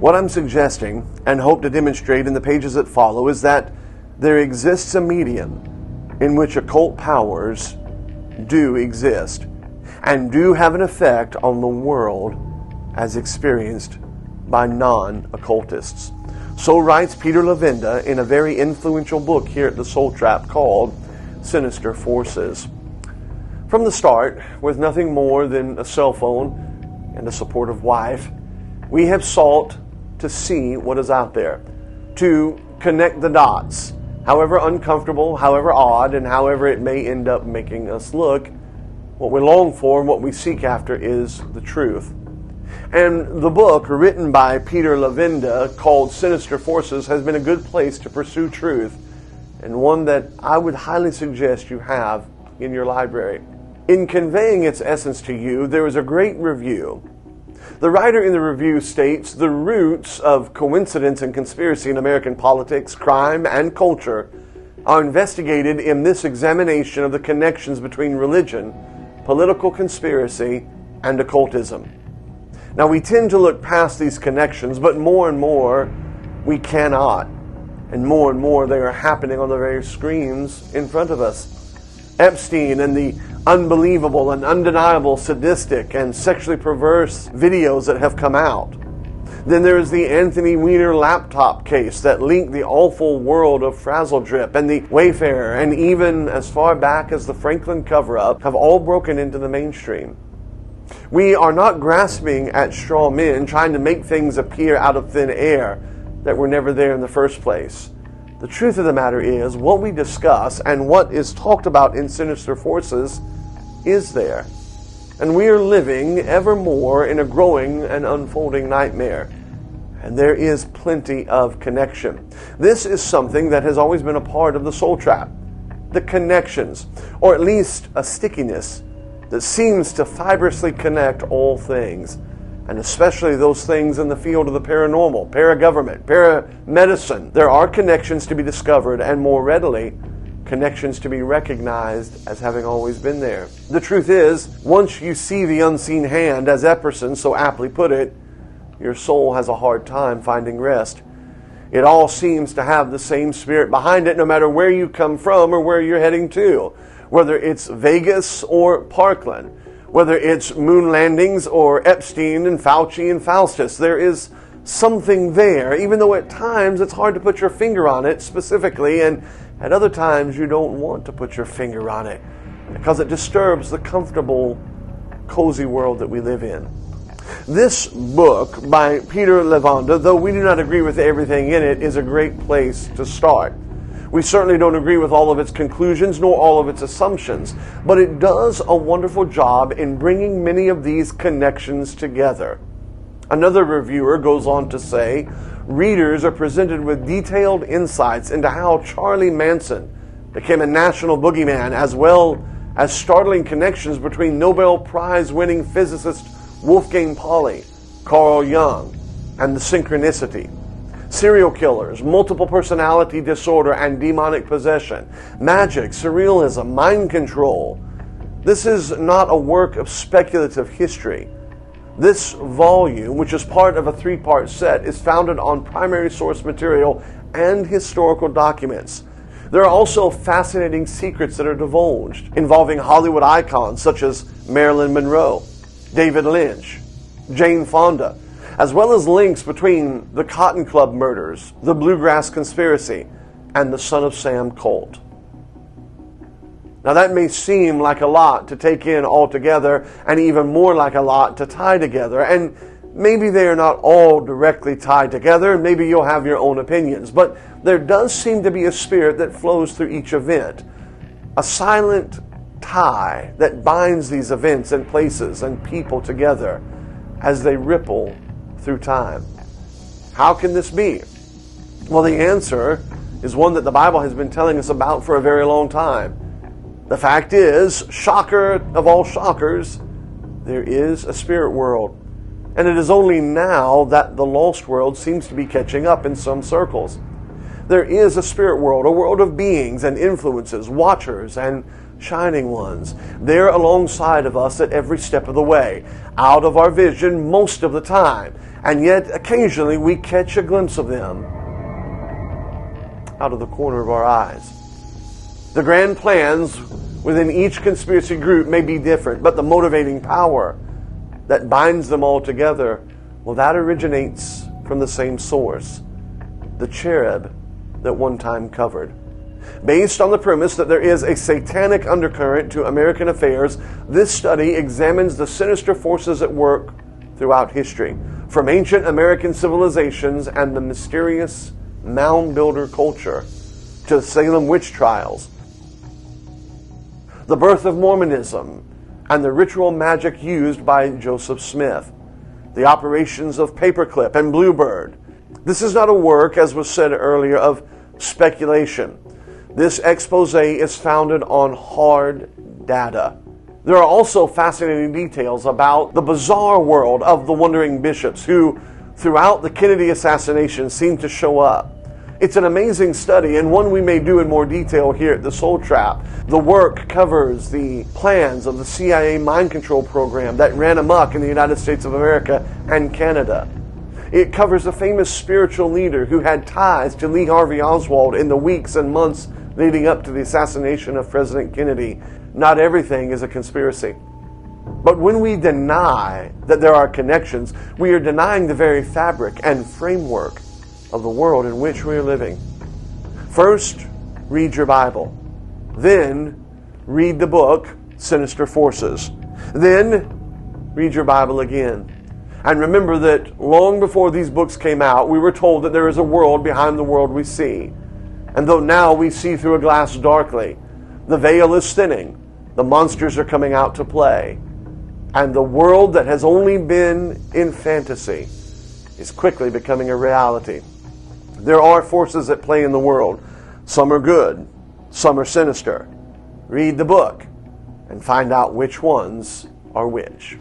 What I'm suggesting, and hope to demonstrate in the pages that follow, is that there exists a medium in which occult powers do exist and do have an effect on the world as experienced by non-occultists. So writes Peter Levenda in a very influential book here at the Soul Trap called Sinister Forces. From the start, with nothing more than a cell phone and a supportive wife, we have sought to see what is out there, to connect the dots, however uncomfortable, however odd, and however it may end up making us look. What we long for and what we seek after is the truth. And the book written by Peter Levenda called Sinister Forces has been a good place to pursue truth, and one that I would highly suggest you have in your library. In conveying its essence to you, there is a great review. The writer in the review states, the roots of coincidence and conspiracy in American politics, crime, and culture are investigated in this examination of the connections between religion, political conspiracy, and occultism. Now, we tend to look past these connections, but more and more we cannot. And more they are happening on the very screens in front of us. Epstein and the unbelievable and undeniable sadistic and sexually perverse videos that have come out. Then there is the Anthony Weiner laptop case that linked the awful world of Frazzle Drip and the Wayfarer, and even as far back as the Franklin cover-up, have all broken into the mainstream. We are not grasping at straw men trying to make things appear out of thin air that were never there in the first place. The truth of the matter is, what we discuss and what is talked about in Sinister Forces is there. And we are living ever more in a growing and unfolding nightmare. And there is plenty of connection. This is something that has always been a part of the Soul Trap. The connections, or at least a stickiness that seems to fibrously connect all things, and especially those things in the field of the paranormal, paragovernment, paramedicine. There are connections to be discovered, and more readily, connections to be recognized as having always been there. The truth is, once you see the unseen hand, as Epperson so aptly put it, your soul has a hard time finding rest. It all seems to have the same spirit behind it, no matter where you come from or where you're heading to. Whether it's Vegas or Parkland, whether it's moon landings or Epstein and Fauci and Faustus, there is something there, even though at times it's hard to put your finger on it specifically, and at other times you don't want to put your finger on it because it disturbs the comfortable, cozy world that we live in. This book by Peter Levenda, though we do not agree with everything in it, is a great place to start. We certainly don't agree with all of its conclusions nor all of its assumptions, but it does a wonderful job in bringing many of these connections together. Another reviewer goes on to say, readers are presented with detailed insights into how Charlie Manson became a national boogeyman, as well as startling connections between Nobel Prize-winning physicist Wolfgang Pauli, Carl Jung, and the synchronicity. Serial killers, multiple personality disorder and demonic possession, magic, surrealism, mind control. This is not a work of speculative history. This volume, which is part of a 3-part set, is founded on primary source material and historical documents. There are also fascinating secrets that are divulged involving Hollywood icons such as Marilyn Monroe, David Lynch, Jane Fonda, as well as links between the Cotton Club murders, the Bluegrass Conspiracy, and the Son of Sam cult. Now that may seem like a lot to take in altogether, and even more like a lot to tie together, and maybe they are not all directly tied together, and maybe you'll have your own opinions, but there does seem to be a spirit that flows through each event, a silent tie that binds these events and places and people together as they ripple through time. How can this be? Well, the answer is one that the Bible has been telling us about for a very long time. The fact is, shocker of all shockers, there is a spirit world. And it is only now that the lost world seems to be catching up in some circles. There is a spirit world, a world of beings and influences, watchers and shining ones. They're alongside of us at every step of the way, out of our vision most of the time, and yet occasionally we catch a glimpse of them out of the corner of our eyes. The grand plans within each conspiracy group may be different, but the motivating power that binds them all together, well, that originates from the same source, the cherub that one time covered. Based on the premise that there is a satanic undercurrent to American affairs, this study examines the sinister forces at work throughout history, from ancient American civilizations and the mysterious mound builder culture to Salem witch trials, the birth of Mormonism, and the ritual magic used by Joseph Smith, the operations of Paperclip and Bluebird. This is not a work, as was said earlier, of speculation. This expose is founded on hard data. There are also fascinating details about the bizarre world of the wandering bishops who, throughout the Kennedy assassination, seem to show up. It's an amazing study, and one we may do in more detail here at the Soul Trap. The work covers the plans of the CIA mind control program that ran amok in the United States of America and Canada. It covers a famous spiritual leader who had ties to Lee Harvey Oswald in the weeks and months leading up to the assassination of President Kennedy. Not everything is a conspiracy. But when we deny that there are connections, we are denying the very fabric and framework of the world in which we are living. First, read your Bible. Then, read the book, Sinister Forces. Then, read your Bible again. And remember that long before these books came out, we were told that there is a world behind the world we see. And though now we see through a glass darkly, the veil is thinning, the monsters are coming out to play, and the world that has only been in fantasy is quickly becoming a reality. There are forces at play in the world. Some are good, some are sinister. Read the book and find out which ones are which.